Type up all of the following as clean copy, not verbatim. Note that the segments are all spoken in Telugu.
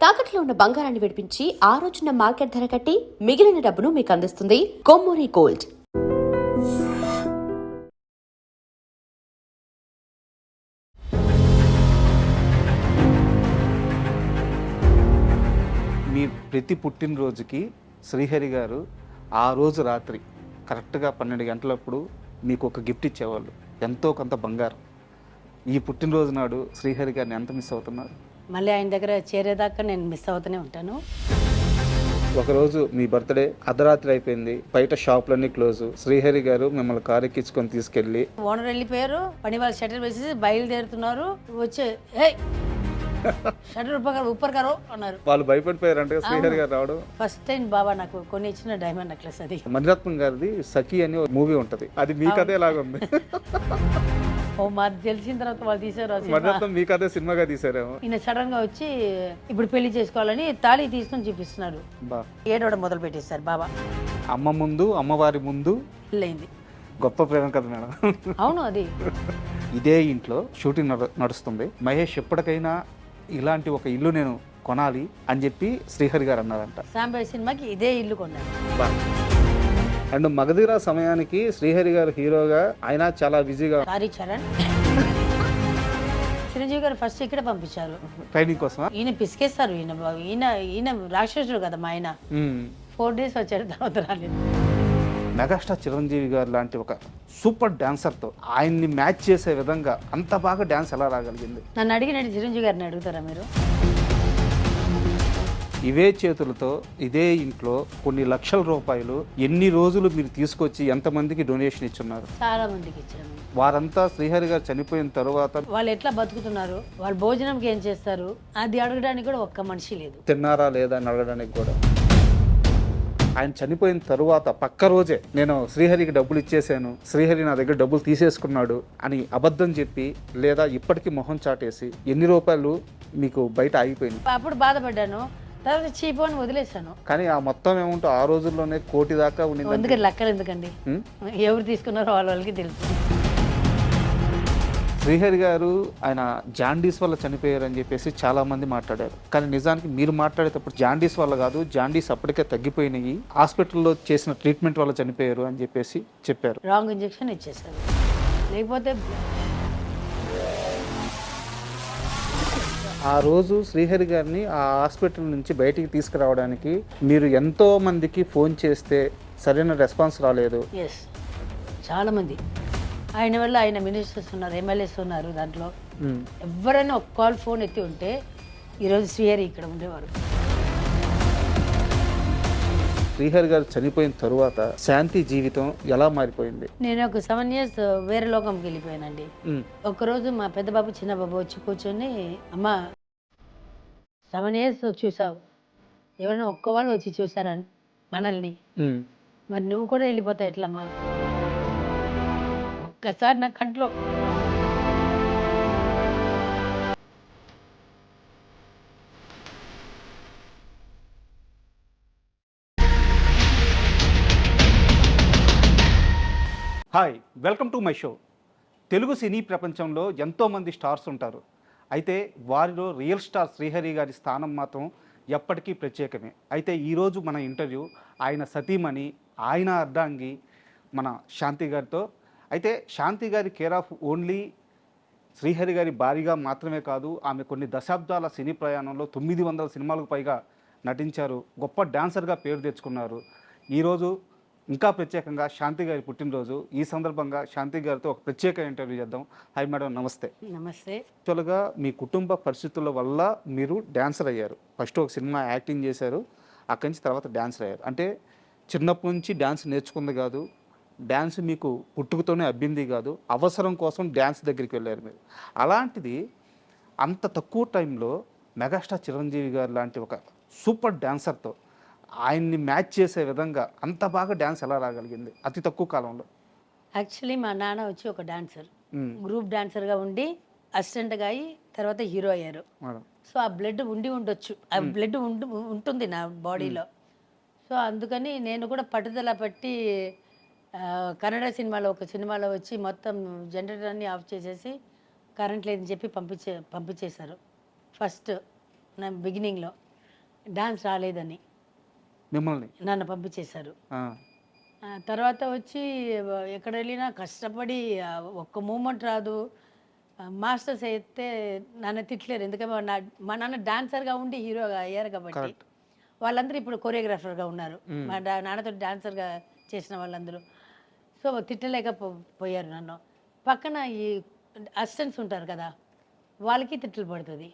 తాకట్లో ఉన్న బంగారాన్ని విడిపించి ఆ రోజున మార్కెట్ ధర కట్టి మిగిలిన డబ్బును మీకు అందిస్తుంది కొమ్మూరి గోల్డ్. మీ ప్రతి పుట్టినరోజుకి శ్రీహరి గారు ఆ రోజు రాత్రి కరెక్ట్గా 12 గంటలప్పుడు మీకు ఒక గిఫ్ట్ ఇచ్చేవాళ్ళు, ఎంతో కొంత బంగారం. ఈ పుట్టినరోజు నాడు శ్రీహరి గారిని ఎంత మిస్ అవుతున్నారు? మళ్ళీ ఆయన దగ్గర చేరేదాకా నేను మిస్ అవుతూనే ఉంటాను. ఒకరోజు మీ బర్త్డే అర్ధరాత్రి అయిపోయింది, బయట షాపులన్నీ క్లోజ్. శ్రీహరి గారు మిమ్మల్ని కారు ఎక్కించుకొని తీసుకెళ్ళి ఓనర్ వెళ్ళిపోయారు, పని వాళ్ళు షటర్ వేసేసి బయలుదేరుతున్నారు. వచ్చే షటర్ ఉప్పర్ కారు అన్నారు. వాళ్ళు భయపడిపోయారంటే శ్రీహరి గారు రావడం. ఫస్ట్ టైం బాబా నాకు కొన్ని ఇచ్చిన డైమండ్ నెక్లెస్ అది. మణిరత్నం గారిది సఖి అని ఒక మూవీ ఉంటది, అది మీ కథే లాగా ఉంది. ఓ మాది తెలిసిన తర్వాత వాళ్ళు తీసారు. మణిరత్నం మీ కథే సినిమాగా తీసారేమో. ఈయన సడన్ గా వచ్చి ఇప్పుడు పెళ్లి చేసుకోవాలని తాళి తీసుకొని చూపిస్తున్నారు. ఏడవడం మొదలు పెట్టేస్తారు బాబా. అమ్మ ముందు, అమ్మవారి ముందు పెళ్ళైంది. గొప్ప ప్రేమ కదా మేడం. అవును, అది ఇదే ఇంట్లో షూటింగ్ నడుస్తుంది. మహేష్ ఎప్పటికైనా ఇలాంటి ఒక ఇల్లు నేను కొనాలి అని చెప్పి శ్రీహరి గారు అన్నారంట. సాంబయ్య సినిమాకి ఇదే ఇల్లు కొన్నారు. అండ్ మగధీర సమయానికి శ్రీహరి గారు హీరోగా ఆయన చాలా బిజీగా. సారీ చరణ్. చిరంజీవి గారు ఫస్ట్ ఇక్కడ పంపించారు ట్రైనింగ్ కోసం. ఈయన పిసికేస్తారు. ఈయన రాక్షసుడు కదా మా ఆయన. 4 days వచ్చాడు, తర్వాత రాలేదు. మెగాస్టార్ చిరంజీవి గారు లాంటి ఒక సూపర్ డాన్సర్తో ఆయన్ని మ్యాచ్ చేసే విధంగా అంత బాగా డాన్స్ ఎలా రాగలిగింది? నన్ను అడిగినట్టు చిరంజీవి గారిని అడుగుతారా మీరు? ఇవే చేతులతో ఇదే ఇంట్లో కొన్ని లక్షల రూపాయలు ఎన్ని రోజులు మీరు తీసుకొచ్చి ఎంతమందికి డొనేషన్ ఇచ్చున్నారు? చాలా మందికి ఇచ్చాను. వారంతా శ్రీహరి గారు చనిపోయిన తర్వాత వాళ్ళు ఎట్లా బతుకుతున్నారు, వాళ్ళు భోజనంకి ఏం చేస్తారు, అది అడగడానికి కూడా ఒక్క మనిషి లేదు. తిన్నారా లేదా అని అడగడానికి కూడా. ఆయన చనిపోయిన తరువాత పక్క రోజే నేను శ్రీహరికి డబ్బులు ఇచ్చేసాను, శ్రీహరి నా దగ్గర డబ్బులు తీసేసుకున్నాడు అని అబద్ధం చెప్పి, లేదా ఇప్పటికీ మొహం చాటేసి ఎన్ని రూపాయలు మీకు బయట ఆగిపోయింది. అప్పుడు బాధపడ్డాను, తర్వాత చీపు అని వదిలేశాను. కానీ ఆ మొత్తం ఏముంటో ఆ రోజుల్లోనే 1 కోటి దాకా ఉండింది. అందుకని లెక్కలు ఎందుకండి, ఎవరు తీసుకున్నారో వాళ్ళకి తెలుసు. శ్రీహరి గారు ఆయన జాండీస్ వల్ల చనిపోయారు అని చెప్పేసి చాలా మంది మాట్లాడారు. కానీ నిజానికి మీరు మాట్లాడేటప్పుడు జాండీస్ వల్ల కాదు, జాండీస్ అప్పటికే తగ్గిపోయినాయి, హాస్పిటల్లో చేసిన ట్రీట్మెంట్ వల్ల చనిపోయారు అని చెప్పేసి చెప్పారు. రాంగ్ ఇంజెక్షన్ ఇచ్చేసారు. లేకపోతే ఆ రోజు శ్రీహరి గారిని ఆ హాస్పిటల్ నుంచి బయటికి తీసుకురావడానికి మీరు ఎంతో మందికి ఫోన్ చేస్తే సరైన రెస్పాన్స్ రాలేదు. ఎస్, చాలా మంది. ఆయన వల్ల ఆయన మినిస్టర్స్ ఉన్నారు, ఎమ్మెల్యేస్ ఉన్నారు, దాంట్లో ఎవరైనా ఒక కాల్ ఫోన్ ఎత్తి ఉంటే ఈరోజు శ్రీహరి ఇక్కడ ఉండేవారు. శ్రీహరి గారు చనిపోయిన తరువాత శాంతి జీవితం ఎలా మారిపోయింది? నేను ఒక 7 years వేరే లోకంకి వెళ్ళిపోయానండి. ఒకరోజు మా పెద్ద బాబు చిన్న బాబు వచ్చి కూర్చొని, అమ్మ 7 years చూసావు, ఎవరైనా ఒక్క వాళ్ళు వచ్చి చూసారని మనల్ని, మరి నువ్వు కూడా వెళ్ళిపోతావు ఎట్లమ్మా? ఒక్కసారి నా కంట్లో hi, welcome to my show. Telugu సినీ ప్రపంచంలో ఎంతోమంది స్టార్స్ ఉంటారు. అయితే వారిలో రియల్ స్టార్ శ్రీహరి గారి స్థానం మాత్రం ఎప్పటికీ ప్రత్యేకమే. అయితే ఈరోజు మన ఇంటర్వ్యూ ఆయన సతీమణి, ఆయన అర్ధాంగి మన శాంతి గారితో. అయితే శాంతి గారి కేర్ ఆఫ్ ఓన్లీ శ్రీహరి గారి భార్యగా మాత్రమే కాదు, ఆమె కొన్ని దశాబ్దాల సినీ ప్రయాణంలో 900 సినిమాలకు పైగా నటించారు, గొప్ప డాన్సర్గా పేరు తెచ్చుకున్నారు. ఈరోజు ఇంకా ప్రత్యేకంగా శాంతి గారి పుట్టినరోజు. ఈ సందర్భంగా శాంతి గారితో ఒక ప్రత్యేక ఇంటర్వ్యూ చేద్దాం. హాయ్ మేడం, నమస్తే. నమస్తే. యాక్చువల్గా మీ కుటుంబ పరిస్థితుల వల్ల మీరు డాన్సర్ అయ్యారు. ఫస్ట్ ఒక సినిమా యాక్టింగ్ చేశారు, అక్కడి నుంచి తర్వాత డాన్సర్ అయ్యారు. అంటే చిన్నప్పటి నుంచి డాన్స్ నేర్చుకుంది కాదు, డ్యాన్స్ మీకు పుట్టుకతోనే అబ్బింది కాదు, అవసరం కోసం డ్యాన్స్ దగ్గరికి వెళ్ళారు మీరు. అలాంటిది అంత తక్కువ టైంలో మెగాస్టార్ చిరంజీవి గారు లాంటి ఒక సూపర్ డాన్సర్తో ఆయన్ని మ్యాచ్ చేసే విధంగా అంత బాగా డ్యాన్స్ ఎలా రాగలిగింది అతి తక్కువ కాలంలో? యాక్చువల్లీ మా నాన్న వచ్చి ఒక డాన్సర్, గ్రూప్ డాన్సర్గా ఉండి అసిస్టెంట్గా అయ్యి తర్వాత హీరో అయ్యారు. సో ఆ బ్లడ్ ఉండొచ్చు, ఆ బ్లడ్ ఉంటుంది నా బాడీలో. సో అందుకని నేను కూడా పట్టుదల పట్టి కన్నడ సినిమాలో ఒక సినిమాలో వచ్చి మొత్తం జనరేటర్ అన్ని ఆఫ్ చేసేసి కరెంట్ లేదని చెప్పి పంపించేశారు ఫస్ట్ నా బిగినింగ్లో. డాన్స్ రాలేదని మిమ్మల్ని నన్ను పంపించేశారు. ఆ, తర్వాత వచ్చి ఎక్కడ వెళ్ళినా కష్టపడి ఒక్క మూమెంట్ రాదు. మాస్టర్స్ అయితే నన్ను తిట్టలేరు, ఎందుకంటే మా నాన్న డాన్సర్గా ఉండి హీరోగా అయ్యారు కాబట్టి. కరెక్ట్. వాళ్ళందరూ ఇప్పుడు కొరియోగ్రాఫర్గా ఉన్నారు. మా నాన్నతో డాన్సర్గా చేసిన వాళ్ళందరూ. సో తిట్టలేకపోయారు నన్ను. పక్కన ఈ అసిస్టెంట్స్ ఉంటారు కదా, వాళ్ళకి తిట్లు పడుతుంది.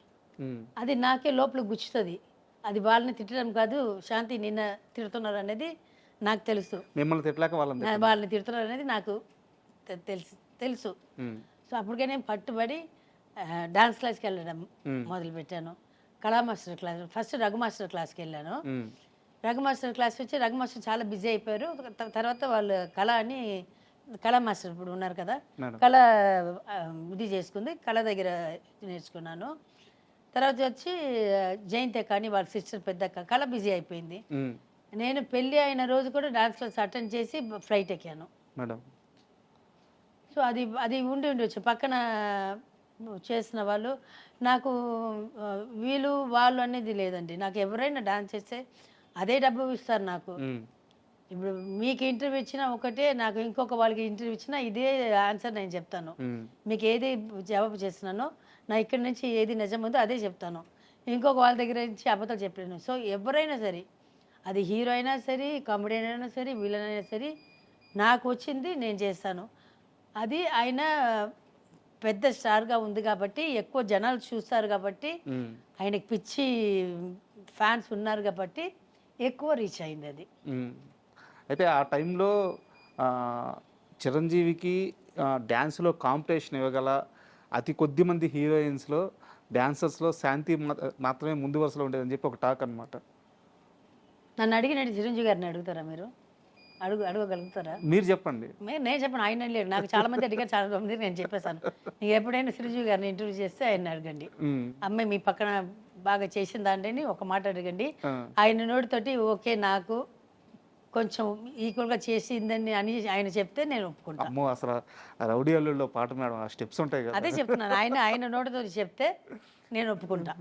అది నాకే లోపల గుచ్చుతుంది. అది వాళ్ళని తిట్టడం కాదు, శాంతి నిన్న తిడుతున్నారు అనేది నాకు తెలుసు. మిమ్మల్ని తిట్టలేక వాళ్ళని వాళ్ళని తిడుతున్నారు అనేది నాకు తెలుసు. సో అప్పటికే నేను పట్టుబడి డాన్స్ క్లాస్కి వెళ్ళడం మొదలుపెట్టాను. కళా master class, first Raghu master క్లాస్కి వెళ్ళాను. రఘు మాస్టర్ క్లాస్ వచ్చి రఘు మాస్టర్ చాలా బిజీ అయిపోయారు. తర్వాత వాళ్ళు కళా మాస్టర్ ఇప్పుడు ఉన్నారు కదా, కళ ఇది చేసుకుంది, కళ దగ్గర నేర్చుకున్నాను. తర్వాత వచ్చి జయంతి కానీ వాళ్ళ సిస్టర్ పెద్దక్క, కళ బిజీ అయిపోయింది. నేను పెళ్ళి అయిన రోజు కూడా డాన్స్ క్లాస్ అటెండ్ చేసి ఫ్లైట్ ఎక్కాను మేడం. సో అది ఉండొచ్చు పక్కన చేసిన వాళ్ళు. నాకు వీళ్ళు వాళ్ళు అనేది లేదండి. నాకు ఎవరైనా డాన్స్ చేస్తే అదే డబ్బు ఇస్తారు నాకు. ఇప్పుడు మీకు ఇంటర్వ్యూ ఇచ్చినా ఒకటే, నాకు ఇంకొక వాళ్ళకి ఇంటర్వ్యూ ఇచ్చినా ఇదే ఆన్సర్ నేను చెప్తాను. మీకు ఏది జవాబు చేస్తున్నానో, నా ఇక్కడి నుంచి ఏది నిజం ఉందో అదే చెప్తాను. ఇంకొక వాళ్ళ దగ్గర నుంచి అబద్ధాలు చెప్పలేను. సో ఎవరైనా సరే, అది హీరో అయినా సరే, కామెడియన్ అయినా సరే, విలన్ అయినా సరే, నాకు వచ్చింది నేను చేస్తాను. అది ఆయన పెద్ద స్టార్గా ఉంది కాబట్టి, ఎక్కువ జనాలు చూస్తారు కాబట్టి, ఆయనకి పిచ్చి ఫ్యాన్స్ ఉన్నారు కాబట్టి ఎక్కువ రీచ్ అయింది అది. అయితే ఆ టైంలో చిరంజీవికి డ్యాన్స్లో కాంపిటీషన్ ఇవ్వగల అతి కొద్ది మంది హీరోయిన్స్లో, డాన్సర్స్లో శాంతి మాత్రమే ముందు వరుసలో ఉండేదని చెప్పి ఒక టాక్ అనమాట. నన్ను అడిగినట్టు చిరంజీవి గారిని అడుగుతారా మీరు? అడగగలుగుతారా? మీరు చెప్పండి. నేను చెప్పను, ఆయన లేడు. నాకు చాలా మంది అడిగారు, చాలా మంది నేను చెప్పేశాను. నీకు ఎప్పుడైనా చిరంజీవి గారిని ఇంటర్వ్యూ చేస్తే ఆయన అడగండి. అమ్మాయి మీ పక్కన బాగా చేసిన దాంట్ని ఒక మాట అడగండి. ఆయన నోటితోటి ఓకే నాకు కొంచెం ఈక్వల్గా చేసిందని అని ఆయన చెప్తే నేను ఒప్పుకుంటాను. అమ్మో, అసలు రౌడీ అల్లుల్లో పాట మేడం, ఆ స్టెప్స్ ఉంటాయి కదా. అదే చెప్తున్నాను, ఆయన నోటితో చెప్తే నేను ఒప్పుకుంటా.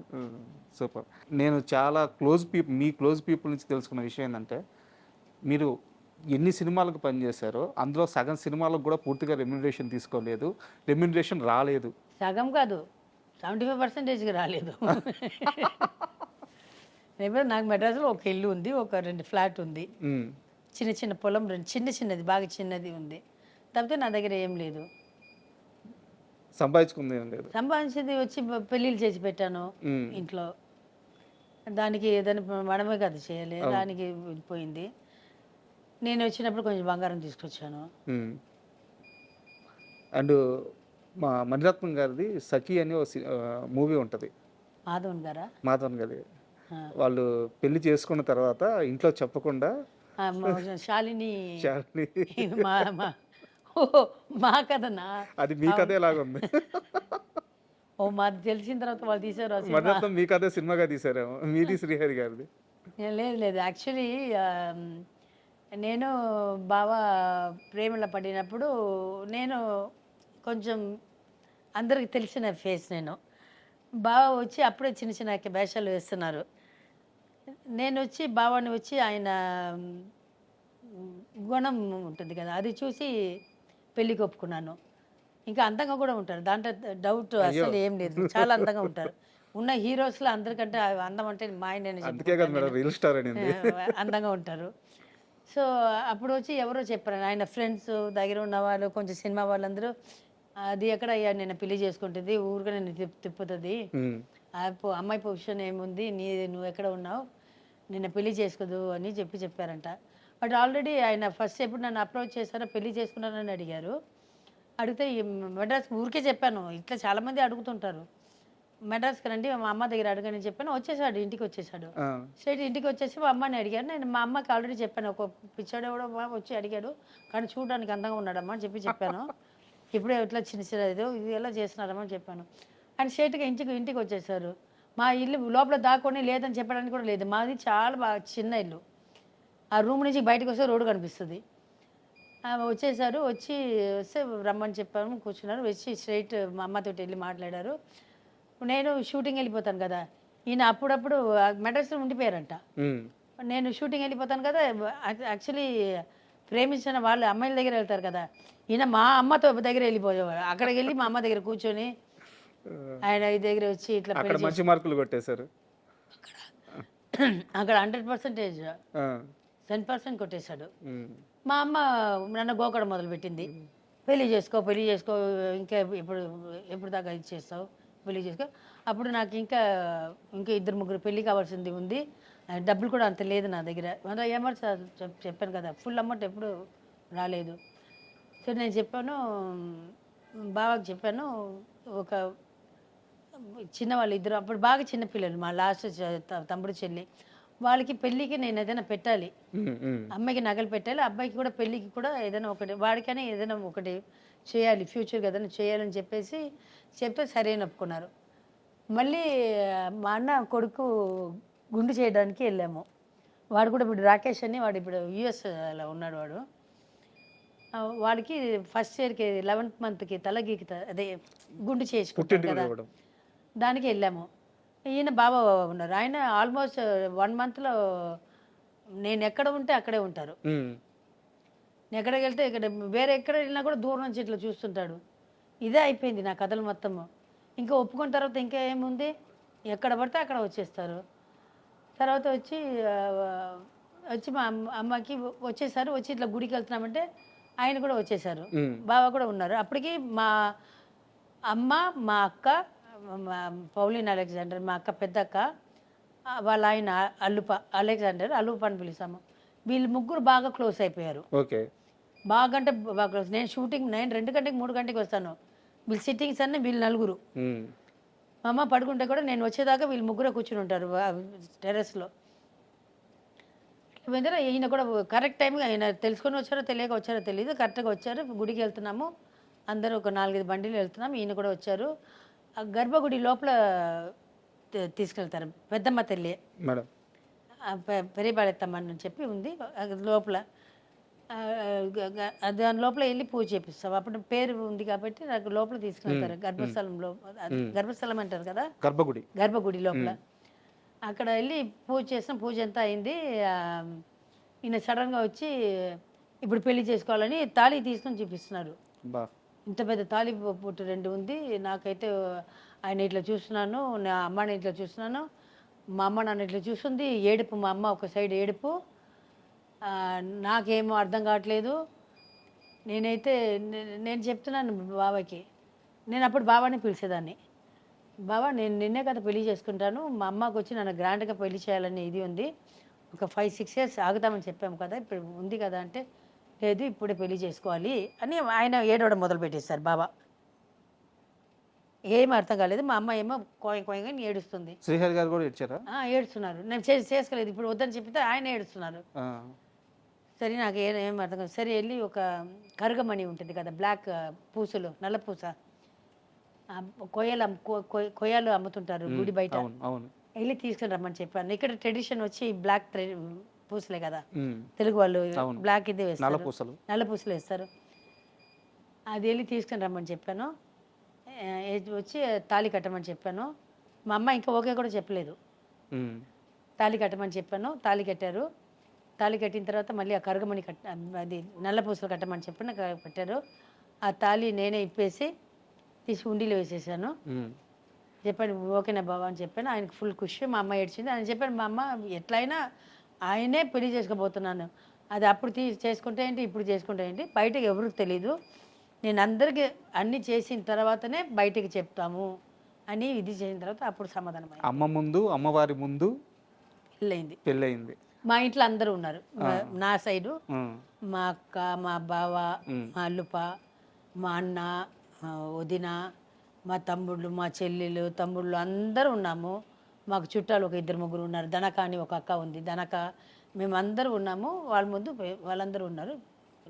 సూపర్. నేను చాలా మీ క్లోజ్ పీపుల్ నుంచి తెలుసుకున్న విషయం ఏంటంటే, మీరు ఎన్ని సినిమాలకు పనిచేశారో అందులో సగం సినిమాలకు కూడా పూర్తిగా రెమ్యునరేషన్ తీసుకోలేదు, రెమ్యునరేషన్ రాలేదు. సగం కాదు, 75% రాలేదు. నాకు మెడ్రాస్లో ఒక ఇల్లు ఉంది, ఒక 2 ఫ్లాట్ ఉంది, చిన్న పొలం, చిన్నది బాగా చిన్నది ఉంది. తప్పితే నా దగ్గర ఏం లేదు. సంపాదించుకుంది ఏం లేదు. సంపాదించింది వచ్చి పెళ్ళిళ్ళు చేసి పెట్టాను ఇంట్లో. దానికి ఏదైనా మనమే కదా చేయాలి, దానికి పోయింది. నేను వచ్చినప్పుడు కొంచెం బంగారం తీసుకొచ్చాను. అండ్ మా మణిరత్నం గారిది సఖి అని మూవీ ఉంటుంది, మాధవన్ గారి. వాళ్ళు పెళ్లి చేసుకున్న తర్వాత ఇంట్లో చెప్పకుండా శాలిని మా కథనా? అది మీ కథే లాగా ఉంది. ఓ మాది తెలిసిన తర్వాత వాళ్ళు తీసారు. మణిరత్నం మీ కథే సినిమాగా తీసారేమో, మీది శ్రీహరి గారిది. లేదు, యాక్చువల్లీ నేను బావ ప్రేమలో పడినప్పుడు నేను కొంచెం అందరికి తెలిసిన ఫేస్. నేను బావ వచ్చి అప్పుడే చిన్న వేషాలు వేస్తున్నారు. నేను వచ్చి బావాని వచ్చి ఆయన గుణం ఉంటుంది కదా, అది చూసి పెళ్ళికి ఒప్పుకున్నాను. ఇంకా అందంగా కూడా ఉంటారు, దాంట్లో డౌట్ అసలు ఏం లేదు. చాలా అందంగా ఉంటారు. ఉన్న హీరోస్లో అందరికంటే అందం అంటే మా ఆయన అందంగా ఉంటారు. సో అప్పుడు వచ్చి ఎవరో చెప్పారు, ఆయన ఫ్రెండ్స్ దగ్గర ఉన్న వాళ్ళు, కొంచెం సినిమా వాళ్ళందరూ, అది ఎక్కడ అయ్యా నేను పెళ్లి చేసుకుంటుంది, ఊరుగా నేను తిప్పుతుంది, అమ్మాయి పొజిషన్ ఏముంది, నువ్వు ఎక్కడ ఉన్నావు, నిన్న పెళ్లి చేసుకోదు అని చెప్పారంట. బట్ ఆల్రెడీ ఆయన ఫస్ట్ ఎప్పుడు నన్ను అప్రోచ్ చేశారో పెళ్లి చేసుకున్నానని అడిగారు. అడిగితే మెడ్రాస్ ఊరికే చెప్పాను, ఇట్లా చాలామంది అడుగుతుంటారు, మెడ్రాస్కి రండి మా అమ్మ దగ్గర అడగని చెప్పాను. వచ్చేసాడు, ఇంటికి వచ్చేసాడు. స్ట్రైట్ ఇంటికి వచ్చేసి మా అమ్మని అడిగాను. నేను మా అమ్మకి ఆల్రెడీ చెప్పాను, ఒక పిచ్చాడు కూడా వచ్చి అడిగాడు, కానీ చూడడానికి అందంగా ఉన్నాడమ్మా అని చెప్పాను. ఇప్పుడే ఇట్లా చిన్న ఇది ఎలా చేస్తున్నారమ్మా అని చెప్పాను. అండ్ స్ట్రైట్గా ఇంటికి వచ్చేసారు. మా ఇల్లు లోపల దాక్కొని లేదని చెప్పడానికి కూడా లేదు, మాది చాలా బాగా చిన్న ఇల్లు. ఆ రూమ్ నుంచి బయటకు వస్తే రోడ్డు కనిపిస్తుంది. వచ్చేసారు, వస్తే రమ్మని చెప్పాను, కూర్చున్నారు. వచ్చి స్ట్రైట్ మా అమ్మతో వెళ్ళి మాట్లాడారు. నేను షూటింగ్ వెళ్ళిపోతాను కదా, ఈయన అప్పుడప్పుడు మెడ్రాస్లో ఉండిపోయారంట. నేను షూటింగ్ వెళ్ళిపోతాను కదా, యాక్చువల్లీ ప్రేమించిన వాళ్ళు అమ్మాయిల దగ్గర వెళ్తారు కదా, ఈయన మా అమ్మతో దగ్గర వెళ్ళిపోయేవాడు. అక్కడికి వెళ్ళి మా అమ్మ దగ్గర కూర్చొని ఆయన ఈ దగ్గర వచ్చి ఇట్లా అక్కడ మంచి మార్కులు కొట్టేశారు. అక్కడ 100% 10% కొట్టేశాడు. మా అమ్మ నన్ను గోకడం మొదలుపెట్టింది. పెళ్లి చేసుకో ఇంకా ఎప్పుడు దాకా ఇది చేస్తావు, పెళ్లి చేసుకో. అప్పుడు నాకు ఇంకా 2-3 పెళ్లి కావాల్సింది ఉంది, డబ్బులు కూడా అంత లేదు నా దగ్గర. ఏమన్నా చెప్పాను కదా, ఫుల్ అమౌంట్ ఎప్పుడు రాలేదు. సో నేను చెప్పాను, బావకి చెప్పాను, ఒక చిన్న వాళ్ళు ఇద్దరు అప్పుడు బాగా చిన్నపిల్లలు, మా లాస్ట్ తమ్ముడు చెల్లి, వాళ్ళకి పెళ్ళికి నేను ఏదైనా పెట్టాలి, అమ్మాయికి నగలు పెట్టాలి, అబ్బాయికి కూడా పెళ్ళికి కూడా ఏదైనా ఒకటి, వాడికైనా ఏదైనా ఒకటి చేయాలి, ఫ్యూచర్కి ఏదైనా చేయాలని చెప్పేసి చెప్తే సరే అని ఒప్పుకున్నారు. మళ్ళీ మా అన్న కొడుకు గుండు చేయడానికి వెళ్ళాము. వాడు కూడా ఇప్పుడు రాకేష్ అని, వాడు ఇప్పుడు యూఎస్లో ఉన్నాడు. వాడికి ఫస్ట్ ఇయర్కి 11th మంత్కి తలగీకి అదే గుండు చేసుకుంటారు కదా, దానికి వెళ్ళాము. ఈయన బాబా ఉన్నారు, ఆయన ఆల్మోస్ట్ 1 monthలో నేను ఎక్కడ ఉంటే అక్కడే ఉంటారు. నేను ఎక్కడికి వెళ్తే ఇక్కడ వేరే ఎక్కడ వెళ్ళినా కూడా దూరం నుంచి ఇట్లా చూస్తుంటాడు. ఇదే అయిపోయింది నా కథలు మొత్తము. ఇంకా ఒప్పుకున్న తర్వాత ఇంకా ఏముంది, ఎక్కడ పడితే అక్కడ వచ్చేస్తారు. తర్వాత వచ్చి మా అమ్మకి వచ్చేసారు. వచ్చి ఇట్లా గుడికి వెళ్తున్నామంటే ఆయన కూడా వచ్చేసారు, బావ కూడా ఉన్నారు. అప్పటికి మా అమ్మ, మా అక్క, పౌలిన్ అలెగ్జాండర్, మా అక్క పెద్ద అక్క, వాళ్ళ ఆయన అలెగ్జాండర్ అల్లుప అని పిలుస్తాము. వీళ్ళు ముగ్గురు బాగా క్లోజ్ అయిపోయారు. బాగా అంటే బాగా క్లోజ్. నేను షూటింగ్ 2 గంటకి 3 గంటకి వస్తాను, వీళ్ళు సిట్టింగ్స్ అన్నీ వీళ్ళు నలుగురు. మా అమ్మ పడుకుంటే కూడా నేను వచ్చేదాకా వీళ్ళు ముగ్గురు కూర్చుని ఉంటారు టెర్రస్లో. ఈయన కూడా కరెక్ట్ టైంగా, ఆయన తెలుసుకొని వచ్చారో తెలియక వచ్చారో తెలియదు, కరెక్ట్గా వచ్చారు. గుడికి వెళ్తున్నాము అందరూ, ఒక 4-5 బండిలు వెళ్తున్నాము. ఈయన కూడా వచ్చారు. గర్భగుడి లోపల తీసుకెళ్తారు, పెద్దమ్మ తల్లి పెరిపాళెత్తమ్మ అని చెప్పి ఉంది లోపల. దాని లోపల వెళ్ళి పూజ చేపిస్తాం. అప్పుడు పేరు ఉంది కాబట్టి నాకు లోపల తీసుకెళ్తారు, గర్భస్థలంలో, గర్భస్థలం అంటారు కదా, గర్భగుడి లోపల. అక్కడ వెళ్ళి పూజ చేసిన, పూజ అంతా అయింది. ఈయన సడన్గా వచ్చి ఇప్పుడు పెళ్లి చేసుకోవాలని తాళి తీసుకొని చూపిస్తున్నారు. ఇంత పెద్ద తాళి పొట్టు 2 ఉంది. నాకైతే ఆయన ఇట్లా చూస్తున్నాను, నా అమ్మని ఇట్లా చూస్తున్నాను, మా అమ్మ నన్ను ఇట్లా చూస్తుంది, ఏడుపు, మా అమ్మ ఒక సైడ్ ఏడుపు, నాకేమో అర్థం కావట్లేదు. నేను చెప్తున్నాను బాబాకి, నేను అప్పుడు బాబాని పిలిచేదాన్ని, బాబా నేను నిన్నే కదా పెళ్లి చేసుకుంటాను, మా అమ్మకి వచ్చి నన్ను గ్రాండ్గా పెళ్లి చేయాలని ఇది ఉంది, ఒక 5-6 years ఆగుతామని చెప్పాము కదా, ఇప్పుడు ఉంది కదా అంటే, లేదు ఇప్పుడే పెళ్లి చేసుకోవాలి అని ఆయన ఏడవడం మొదలు పెట్టేశారు బాబా. ఏం అర్థం కాలేదు. మా అమ్మ ఏమో కోయంగా ఏడుస్తుంది. శ్రీహరి గారు కూడా ఏడ్చారా? ఏడుస్తున్నారు. నేను చేసుకోలేదు, ఇప్పుడు వద్దని చెప్పితే ఆయన ఏడుస్తున్నారు. సరే నాకు ఏం అర్థం కాదు. సరే వెళ్ళి ఒక కరుగమణి ఉంటుంది కదా, బ్లాక్ పూసలు, నల్ల పూస, కొయ్యలు అమ్ముతుంటారు గుడి బయట, వెళ్ళి తీసుకుని రమ్మని చెప్పాను. ఇక్కడ ట్రెడిషన్ వచ్చి బ్లాక్ పూసలే కదా, తెలుగు వాళ్ళు బ్లాక్ ఇదే వేస్తారు, నల్ల పూసలు వేస్తారు. అది వెళ్ళి తీసుకుని రమ్మని చెప్పాను. వచ్చి తాళి కట్టమని చెప్పాను. మా అమ్మ ఇంకా ఓకే కూడా చెప్పలేదు. తాళి కట్టమని చెప్పాను, తాళి కట్టారు. తాళి కట్టిన తర్వాత మళ్ళీ ఆ కరుగమణి అది నల్ల పూసలు కట్టమని చెప్పాను, కట్టారు. ఆ తాళి నేనే ఇప్పేసి తీసి ఉండిలో వేసేసాను. చెప్పాను ఓకేనా బాబా అని చెప్పాను. ఆయనకు ఫుల్ ఖుషి. మా అమ్మ ఏడ్చింది. ఆయన చెప్పాను, మా అమ్మ ఎట్లయినా ఆయనే పెళ్లి చేసుకోబోతున్నాను, అది అప్పుడు చేసుకుంటే ఏంటి, ఇప్పుడు చేసుకుంటే ఏంటి, బయటకు ఎవరికి తెలీదు, నేను అందరికీ అన్నీ చేసిన తర్వాతనే బయటకు చెప్తాము అని ఇది చేసిన తర్వాత అప్పుడు సమాధానం అయింది. అమ్మ ముందు, అమ్మవారి ముందు పెళ్ళయింది. మా ఇంట్లో అందరూ ఉన్నారు. నా సైడు మా అక్క, మా బావ, మా అల్లుప, మా అన్న, వదిన, మా తమ్ముళ్ళు, మా చెల్లెలు, తమ్ముళ్ళు అందరూ ఉన్నాము. మాకు చుట్టాలు ఒక 2-3 ఉన్నారు. దనక అని ఒక అక్క ఉంది, దనక, మేమందరూ ఉన్నాము. వాళ్ళ ముందు వాళ్ళందరూ ఉన్నారు.